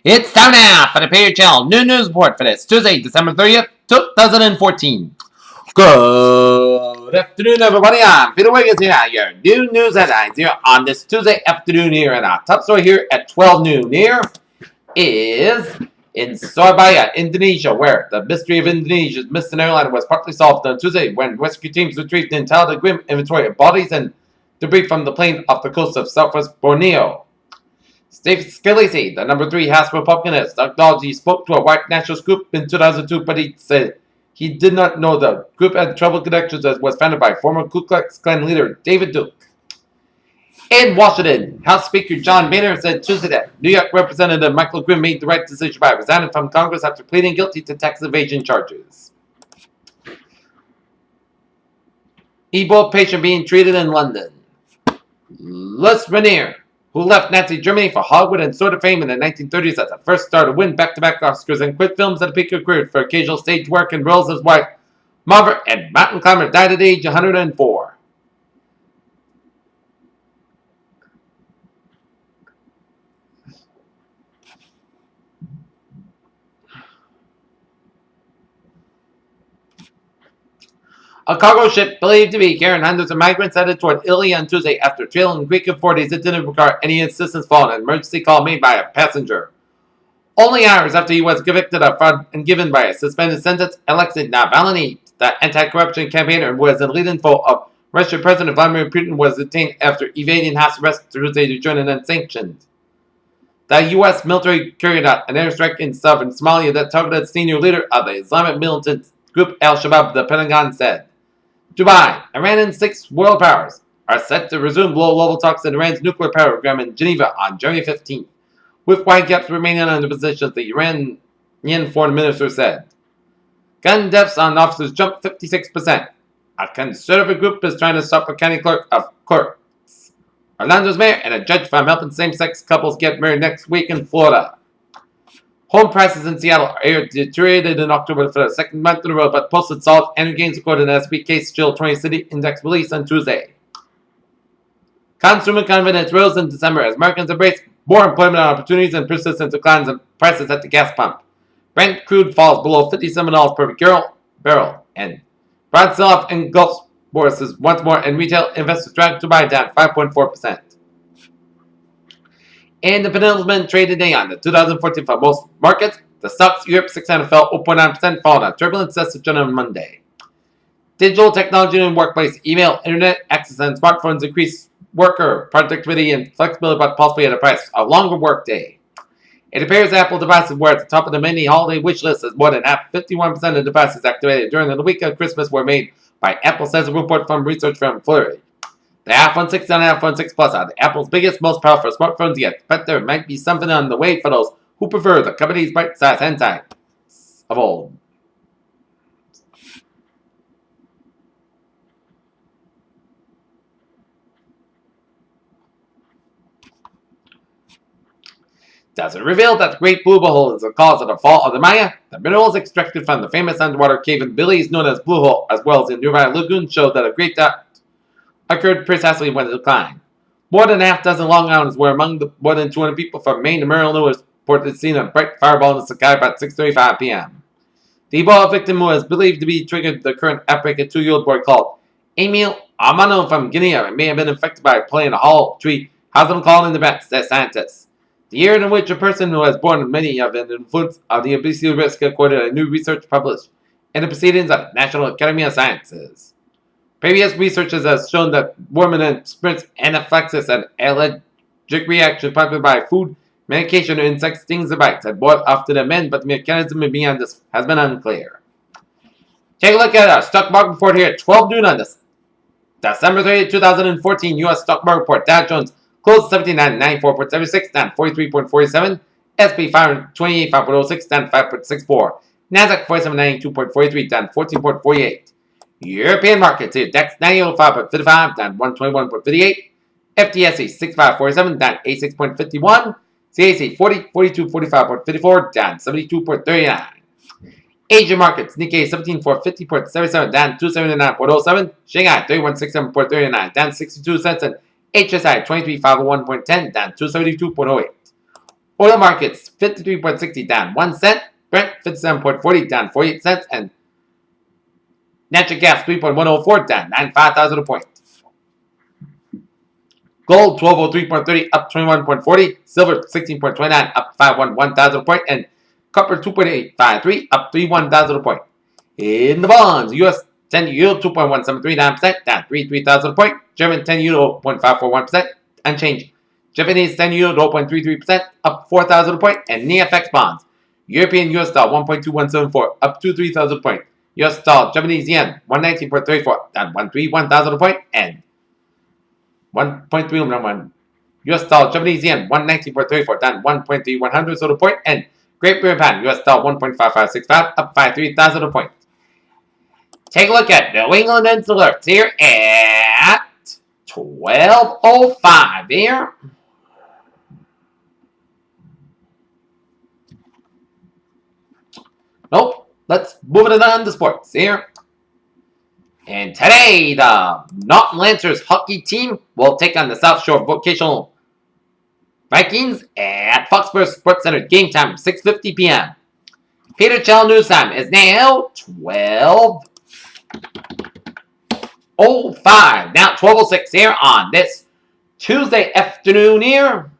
It's time now for the Patriot Channel New News Report for this Tuesday, December 30th, 2014. Good afternoon, everybody. I'm Peter Wiggins here. Your new news headlines here on this Tuesday afternoon here. And our top story here at 12 noon here is in Surabaya, Indonesia, where the mystery of Indonesia's missing airline was partly solved on Tuesday when rescue teams retrieved an entirely grim inventory of bodies and debris from the plane off the coast of southwest Borneo. Steve Scalise, the number 3 House Republican, has acknowledged he spoke to a white nationalist group in 2002, but he said he did not know the group had troubled connections as was founded by former Ku Klux Klan leader David Duke. In Washington, House Speaker John Boehner said Tuesday that New York Representative Michael Grimm made the right decision by resigning from Congress after pleading guilty to tax evasion charges. Ebola patient being treated in London. Les Rainier, who left Nazi Germany for Hollywood and soared to fame in the 1930s as the first star to win back-to-back Oscars and quit films at the peak of career for occasional stage work and roles as wife, Margaret and mountain climber, died at age 104. A cargo ship believed to be carrying hundreds of migrants headed toward Italy on Tuesday after trailing Greek authorities that didn't require any assistance following an emergency call made by a passenger. Only hours after he was convicted of fraud and given by a suspended sentence, Alexei Navalny, the anti-corruption campaigner who was the leading foe of Russian President Vladimir Putin, was detained after evading house arrest Tuesday to join an unsanctioned. The U.S. military carried out an airstrike in southern Somalia that targeted senior leader of the Islamic militant group Al-Shabaab, the Pentagon said. Dubai, Iran, and 6 world powers are set to resume low-level talks in Iran's nuclear power program in Geneva on January 15th, with wide gaps remaining on the positions, the Iranian foreign minister said. Gun deaths on officers jumped 56%. A conservative group is trying to stop a county clerk of courts. Orlando's mayor and a judge from helping same-sex couples get married next week in Florida. Home prices in Seattle are deteriorated in October for the second month in a row, but posted solid annual gains according to the S&P Case-Shiller 20 City Index release on Tuesday. Consumer confidence rose in December as Americans embraced more employment opportunities and persistent declines in prices at the gas pump. Brent crude falls below $57 per barrel, and broad sell-off in Gulf bourses once more, and retail investors dragged to buy down 5.4%. In the penultimate trading day on the 2014 for most markets, the stocks Europe 600 fell 0.9%, following a turbulent session on Monday. Digital technology in the workplace, email, internet access, and smartphones increased worker productivity and flexibility, but possibly at a price. A longer workday. It appears Apple devices were at the top of the mini holiday wish list, as more than 51% of devices activated during the week of Christmas were made by Apple, says a report from research firm Flurry. The iPhone 6 and iPhone 6 Plus are Apple's biggest, most powerful smartphones yet, but there might be something on the way for those who prefer the company's bite-sized hentai of old. Does it reveal that the Great Blue Hole is the cause of the fall of the Maya? The minerals extracted from the famous underwater cave in Belize known as Blue Hole, as well as in nearby lagoons, show that a great depth occurred precisely when it declined. More than half dozen Long Islanders were among the more than 200 people from Maine to Maryland who reported seeing a bright fireball in the sky about 6:35 p.m. The Ebola victim was believed to be triggered the current outbreak, a 2-year-old boy called Emil Amano from Guinea, and may have been infected by playing a hall tree, housing called in the bats, said scientists. The year in which a person who was born with many of an influence of the obesity risk, according to new research published in the Proceedings of the National Academy of Sciences. Previous research has shown that warming and sprints, anaphylaxis, and allergic reaction prompted by food, medication, or insect stings or bites had more often than men, but the mechanism beyond this has been unclear. Take a look at our stock market report here at 12 noon on this December 30, 2014 U.S. stock market report. Dow Jones closed 79.94.76, down 43.47. S&P 528 5.06, down 5.64. Nasdaq 4792.43, down 14.48. European markets here. DAX 90.55, down 121.58. FTSE 6547, down 86.51. CAC 4245.54, down 72.39. Asian markets. Nikkei 17450.77, down 279.07. Shanghai 3167.39, down 62 cents. And HSI 23501.10, down 272.08. Oil markets 53.60 down 1 cent. Brent 57.40 down 48 cents. And natural gas 3.104 down 95,000 a point. Gold 1203.30 up 21.40. Silver 16.29 up 511,000 a point. And copper 2.853 up 31,000 a point. In the bonds, US 10 euro 2.173% down 33,000 a point. German 10 euro 0.541% unchanged. Japanese 10 euro 0.33% up 4,000 a point. And NFX bonds, European US dollar 1.2174 up 23,000 a point. US dollar Japanese yen 119.34 down 131,000 a point. And 1.31 US dollar Japanese yen 119.34 down 1.3100 a point. And Great Britain pound US dollar 1.5565 up 53,000 a point. Take a look at New England alerts here at 12:05 here. Nope. Let's move it on to sports here. And today, the Norton Lancers hockey team will take on the South Shore Vocational Vikings at Foxborough Sports Center. Game time 6:50 p.m. Peter Chell news time is now 12:05. Now 12:06 here on this Tuesday afternoon here.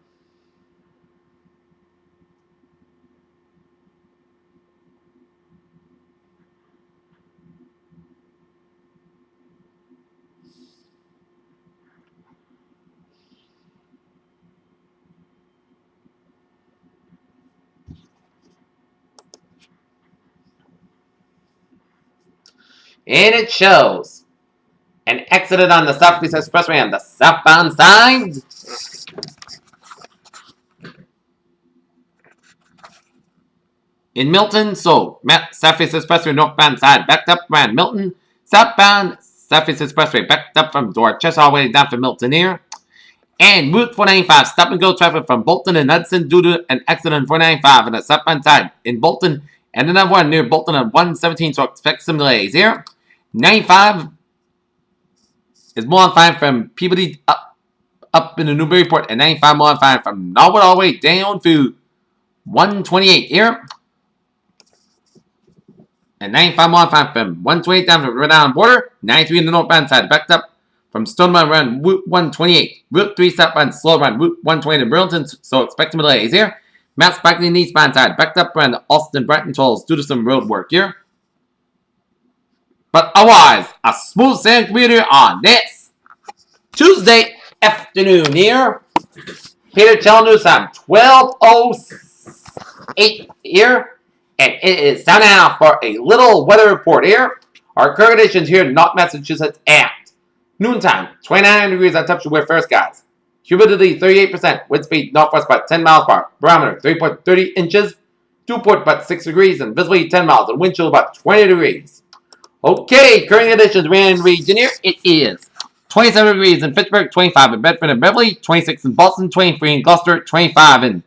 And it shows an accident on the Southeast Expressway on the southbound side. In Milton, so Southeast Expressway northbound side backed up around Milton. Southbound Southeast Expressway backed up from Dorchester all the way down to Milton here. And Route 495 stop and go traffic from Bolton and Hudson due to an accident on 495 on the southbound side in Bolton. And another one near Bolton on 117, so expect some delays here. 95 is modifying from Peabody up in the Newburyport, and 95 modifying from Norwood all the way down to 128 here. And 95 modifying from 128 down to the Rhode Island border. 93 in the northbound side, backed up from Stonemount around Route 128. Route 3 southbound slow around Route 120 in Burlington, so expect some delays here. Maps back in the eastbound side, backed up around the Austin-Brighton tolls due to some road work here. But otherwise, a smooth sailing commuter on this Tuesday afternoon here. Peter Chell news time 12:08 here. And it is time now for a little weather report here. Our current conditions here in North Massachusetts at noontime, 29 degrees on temperature with fair skies. Humidity 38%, wind speed northwest by 10 miles per hour. Barometer 3.30 inches, dew point about 6 degrees, and visibility 10 miles, and wind chill about 20 degrees. Okay, current conditions around region here. It is 27 degrees in Fitchburg, 25 in Bedford and Beverly, 26 in Boston, 23 in Gloucester, 25 in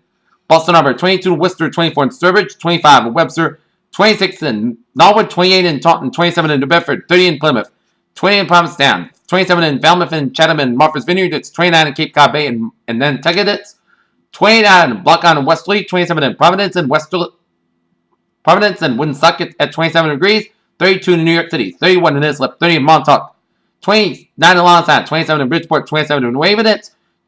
Boston Harbor, 22 in Worcester, 24 in Sturbridge, 25 in Webster, 26 in Norwood, 28 in Taunton, 27 in New Bedford, 30 in Plymouth, 20 in Provincetown, 27 in Falmouth and Chatham and Martha's Vineyard. It's 29 in Cape Cod Bay and Nantucket. It's 29 in Block Island and Westerly, 27 in Providence and Providence and Woonsocket at 27 degrees. 32 in New York City, 31 in Islip, 30 in Montauk, 29 in Longtown, 27 in Bridgeport, 27 in New Haven,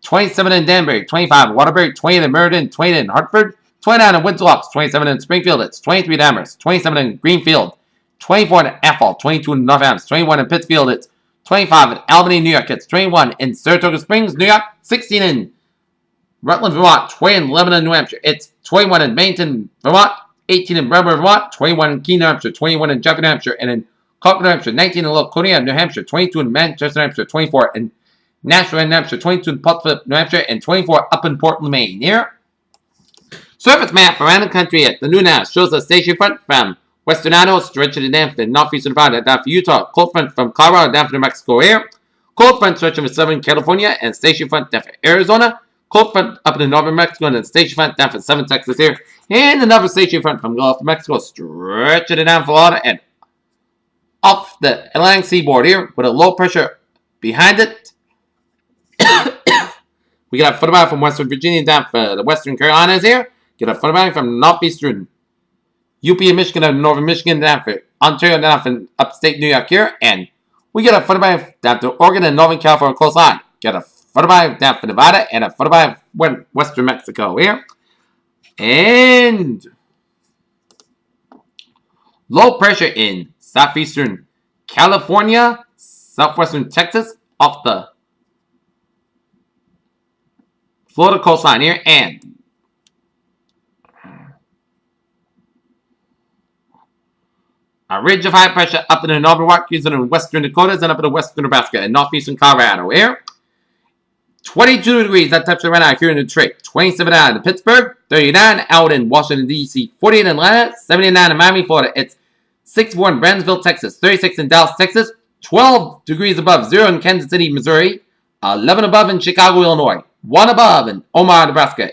27 in Danbury, 25 in Waterbury, 20 in Meriden, 20 in Hartford, 29 in Windsor Locks, 27 in Springfield, it's 23 in Amherst, 27 in Greenfield, 24 in Athol, 22 in Northampton, 21 in Pittsfield, it's 25 in Albany, New York, it's 21 in Saratoga Springs, New York, 16 in Rutland, Vermont, 20 in Lebanon, New Hampshire, it's 21 in Bennington, Vermont, 18 in Bremer, Vermont, 21 in Keene, New Hampshire, 21 in Jefferson, New Hampshire, and in Concord, New Hampshire, 19 in Laconia, New Hampshire, 22 in Manchester, New Hampshire, 24 in Nashua, New Hampshire, 22 in Portsmouth, New Hampshire, and 24 up in Portland, Maine. Here, surface map around the country at the new NAS shows the station front from western Idaho, stretching down to northeastern Nevada, down to Utah, cold front from Colorado, down to New Mexico. Here, cold front stretching from southern California, and station front down to Arizona. Cold front up in northern Mexico, and then station front down from southern Texas here. And another station front from Gulf of Mexico, stretching it down Florida and off the Atlantic seaboard here with a low pressure behind it. We got a foot from Western Virginia down for the Western Carolinas here. Get a 45 from northeastern UP and Michigan and northern Michigan down for Ontario down from upstate New York here. And we get a 45 down to Oregon and Northern California coastline. Get a 45 down for Nevada and a 45 western Mexico here. And low pressure in southeastern California, southwestern Texas, off the Florida coastline here. And a ridge of high pressure up in the northern Rockies and in western Dakotas and up in the western Nebraska and northeastern Colorado here. 22 degrees that temperature right now here in Detroit. 27 out in Pittsburgh. 39 out in Washington, D.C. 48 in Atlanta. 79 in Miami, Florida. It's 64 in Brownsville, Texas. 36 in Dallas, Texas. 12 degrees above zero in Kansas City, Missouri. 11 above in Chicago, Illinois. 1 above in Omaha, Nebraska.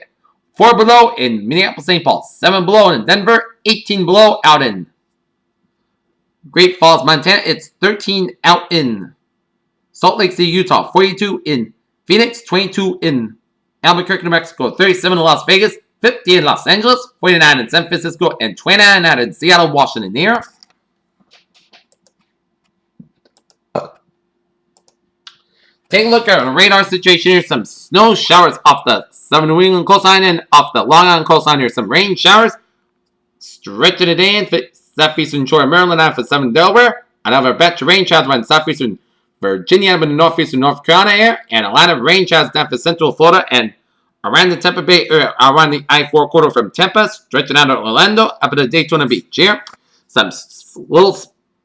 4 below in Minneapolis, St. Paul. 7 below in Denver. 18 below out in Great Falls, Montana. It's 13 out in Salt Lake City, Utah. 42 in Phoenix. 22 in Albuquerque, New Mexico. 37 in Las Vegas. 50 in Los Angeles. 49 in San Francisco. And 29 out in Seattle, Washington here. Take a look at the radar situation here. Some snow showers off the southern New England coastline and off the Long Island coastline here. Some rain showers. Stretching it in for southeastern shore of Maryland and for southern Delaware. Another batch of rain showers around southeastern Virginia and northeastern North Carolina here. And a lot of rain showers down for central Florida and around the Tampa Bay area, around the I-4 corridor from Tampa, stretching out to Orlando, up to Daytona Beach here. Some little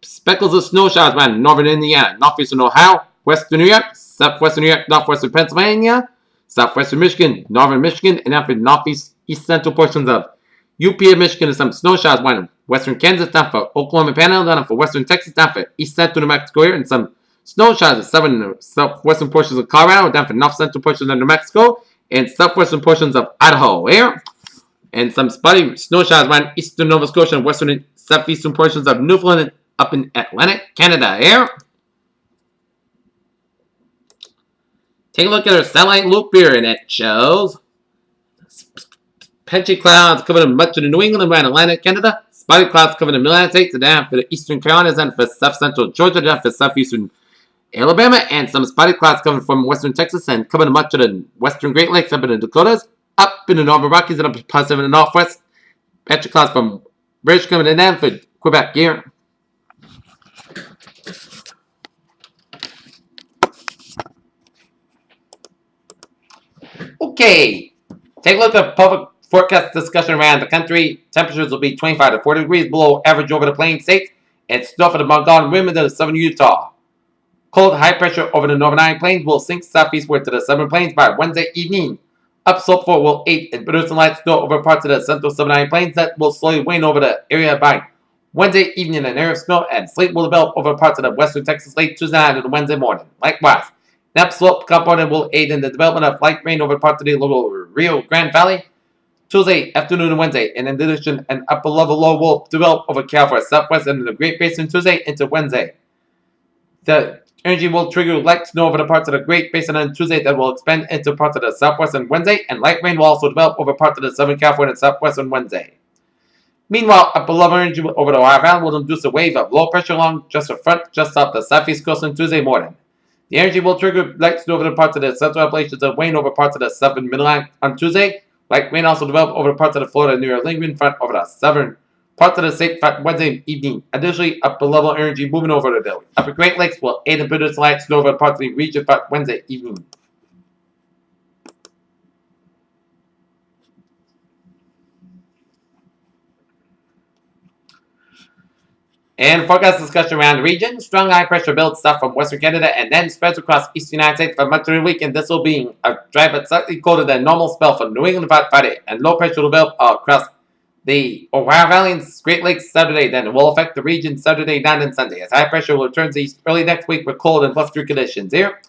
speckles of snow showers around northern Indiana, northeastern Ohio, western New York, southwestern New York, northwestern Pennsylvania, southwestern Michigan, northern Michigan, and after northeast east central portions of UP of Michigan and some snow showers around western Kansas, down for Oklahoma Panhandle, down for western Texas, down for east central New Mexico here, and some snow showers in southwestern portions of Colorado, down for north central portions of New Mexico, and southwestern portions of Idaho here. And some spotty snow showers around eastern Nova Scotia and western and southeastern portions of Newfoundland and up in Atlantic Canada here. Take a look at our satellite loop here, and it shows patchy clouds covering much of the New England around Atlantic Canada. Spotty clouds covering the Mid-Atlantic States, down for the eastern Carolinas, and for south central Georgia, down for southeastern Alabama, and some spotty clouds coming from western Texas and covering much of the western Great Lakes up in the Dakotas, up in the northern Rockies and up past in the northwest. Patchy clouds from British coming in down for Quebec here. Okay, take a look at public forecast discussion around the country. Temperatures will be 25 to 40 degrees below average over the Plains states. It's snow for the Montgomery Rim into the southern Utah. Cold high pressure over the northern Iron Plains will sink southeastward to the southern plains by Wednesday evening. Upslope 4 will aid in producing light snow over parts of the central southern Iron Plains that will slowly wane over the area by Wednesday evening. An area of snow and sleet will develop over parts of the western Texas late Tuesday night and Wednesday morning. Likewise, an upslope component will aid in the development of light rain over parts of the lower Rio Grande Valley Tuesday afternoon and Wednesday. And in addition, an upper level low will develop over California southwest and the Great Basin Tuesday into Wednesday. The energy will trigger light snow over the parts of the Great Basin on Tuesday that will expand into parts of the southwest on Wednesday, and light rain will also develop over parts of the southern California and southwest on Wednesday. Meanwhile, upper level energy over the Ohio Valley will induce a wave of low pressure along just the front, just off the southeast coast on Tuesday morning. The energy will trigger light snow over the parts of the central Appalachians and wane over parts of the southern Midland on Tuesday. Light rain also develop over parts of the Florida near lingering front over the southern parts of the state front Wednesday evening. Additionally, upper level energy moving over the upper Great Lakes will aid in producing light snow over parts of the region front Wednesday evening. And forecast discussion around the region. Strong high pressure builds south from western Canada and then spreads across eastern United States for much of the weekend. This will be a dry but slightly colder than normal spell for New England Friday. And low pressure will develop across the Ohio Valley and Great Lakes Saturday. Then it will affect the region Saturday night and Sunday. As high pressure will return to east early next week with cold and blustery conditions here.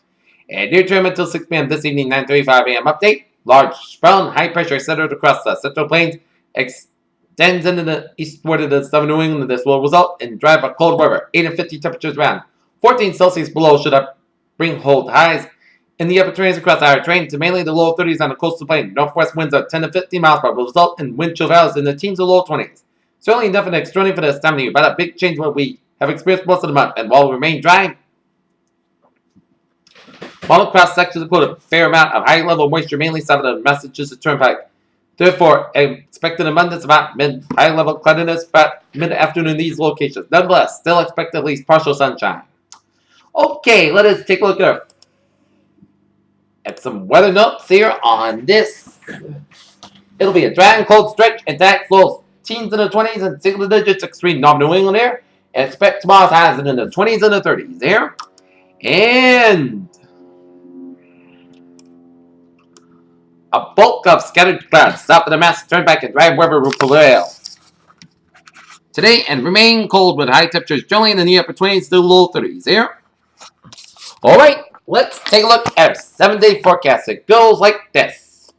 And near term until 6 p.m. this evening, 9:35 a.m. update. Large spell and high pressure centered across the central plains extends into the eastward of the southern New England. This will result in dry but cold weather. 8 and 50 temperatures around 14 Celsius below should bring hold highs In the upper 20s across the higher train to mainly the low 30s on the coastal plain. Northwest winds of 10 to 15 miles per hour will result in wind chill values in the teens to low 20s. Certainly nothing extraordinary for this time of year, but a big change what we have experienced most of the month, and while we remain dry, all across sections include a fair amount of high-level moisture, mainly south of the Massachusetts Turnpike. Therefore, expect an abundance of high-level cloudiness about mid-afternoon in these locations. Nonetheless, still expect at least partial sunshine. Okay, let us take a look at some weather notes here on this. It'll be a dry and cold stretch, and that flows teens in the 20s and single digits extreme North New England here. And expect tomorrow's highs in the 20s and the 30s here. And a bulk of scattered clouds south of the Mass Turnpike and dry weather will prevail today and remain cold with high temperatures generally in the upper 20s to low 30s here. Alright, let's take a look at our 7-day forecast. It goes like this.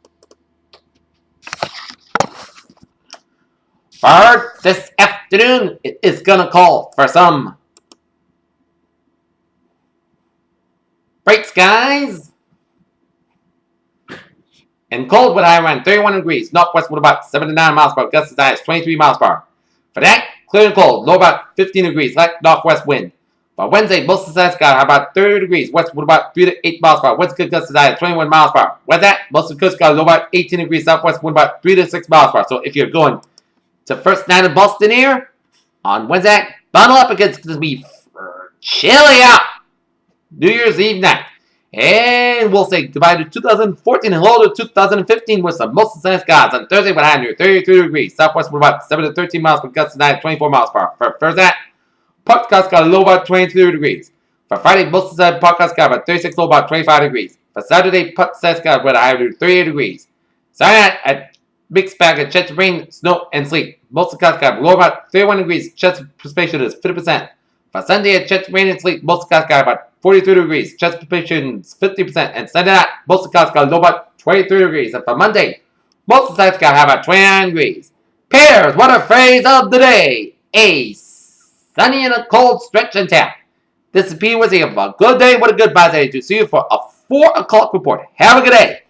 For this afternoon, it is going to call for some bright skies and cold with high around 31 degrees. Northwest with about 79 miles per hour. Gusts as high as 23 miles per hour. For that, clear and cold. Low about 15 degrees. Light northwest wind. For Wednesday, most of the sky about 30 degrees. West with about 3 to 8 miles per hour. West could gusts as high as 21 miles per hour. West that, most of the coast sky low about 18 degrees. Southwest wind about 3 to 6 miles per hour. So if you're going to first night in Boston here on Wednesday, bundle up because it's going to be chilly out. New Year's Eve night. And we'll say goodbye to 2014 and hello to 2015 with some most sunny skies on Thursday with a high near 33 degrees. Southwest with about 7 to 13 miles per gust and high at 24 miles per hour. For Thursday, podcast got a low about 23 degrees. For Friday, most of the podcast got about 36, low about 25 degrees. For Saturday, podcast got with a high near 38 degrees. Saturday, at mixed bag of chance of rain, snow, and sleet. Most of the clouds got low about 31 degrees. Chance of precipitation is 50%. For Sunday, a chance of rain and sleet. Most of the clouds got about 43 degrees. Chance of precipitation is 50%. And Sunday night, most of the clouds got low about 23 degrees. And for Monday, most of the clouds got about 29 degrees. Pairs, what a phrase of the day. A sunny and a cold stretch and tap. This is P. Wizzy of a good day. What a good bye day to see you for a 4 o'clock report. Have a good day.